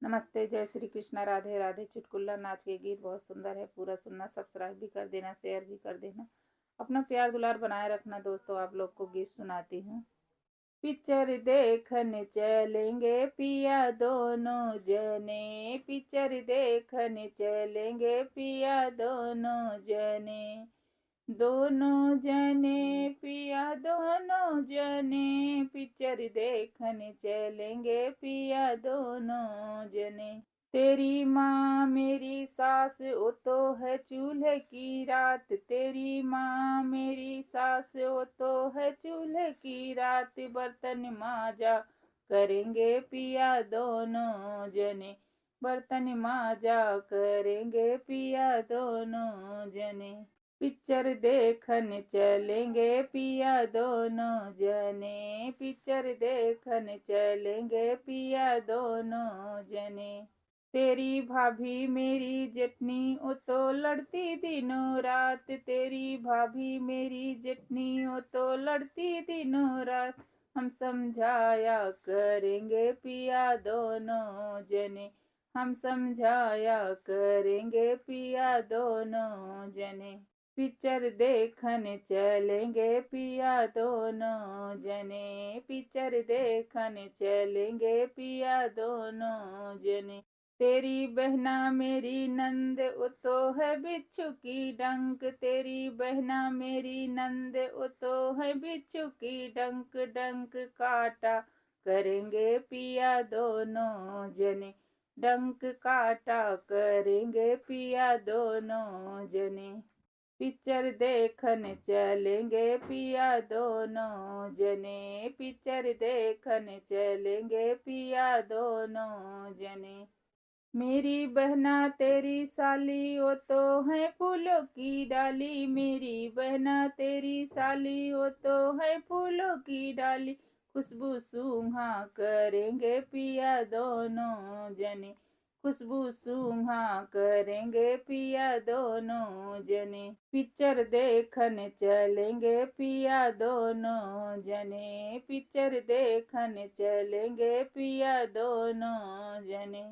नमस्ते, जय श्री कृष्णा, राधे राधे। चुटकुला नाच के गीत बहुत सुंदर है, पूरा सुनना, सब्सक्राइब भी कर देना, शेयर भी कर देना, अपना प्यार दुलार बनाए रखना। दोस्तों, आप लोग को गीत सुनाती हूँ। पिक्चर देखने चलेंगे पिया दोनों जने, पिक्चर देखने चलेंगे पिया दोनों जने, दोनों जने पिया दोनों जने, पिक्चर देखने चलेंगे पिया दोनों जने। तेरी माँ मेरी सास वो तो है चूल्हे की रात, तेरी माँ मेरी सास वो तो है चूल्हे की रात, बर्तन माजा करेंगे पिया दोनों जने, बर्तन माजा करेंगे पिया दोनों जने। पिक्चर देखने चलेंगे पिया दोनों जने, पिक्चर देखने चलेंगे पिया दोनों जने। तेरी भाभी मेरी जेठनी वो तो लड़ती दिनों रात, तेरी भाभी मेरी जेठनी वो तो लड़ती दिनों रात, हम समझाया करेंगे पिया दोनों जने, हम समझाया करेंगे पिया दोनों जने। पिक्चर देखने चलेंगे पिया दोनों जने, पिक्चर देखने चलेंगे पिया दोनों जने। तेरी बहना मेरी नंद वो तो है बिच्छू की डंक, तेरी बहना मेरी नंद वो तो है बिच्छू की डंक, डंक काटा करेंगे पिया दोनों जने, डंक काटा करेंगे पिया दोनों जने। पिक्चर देखने चलेंगे पिया दोनों जने, पिक्चर देखने चलेंगे पिया दोनों जने। मेरी बहना तेरी साली वो तो है फूलों की डाली, मेरी बहना तेरी साली वो तो है फूलों की डाली, खुशबू सूंघा करेंगे पिया दोनों जने, खुशबू सूंघा करेंगे पिया दोनों जने। पिक्चर देखने चलेंगे पिया दोनों जने, पिक्चर देखने चलेंगे पिया दोनों जने।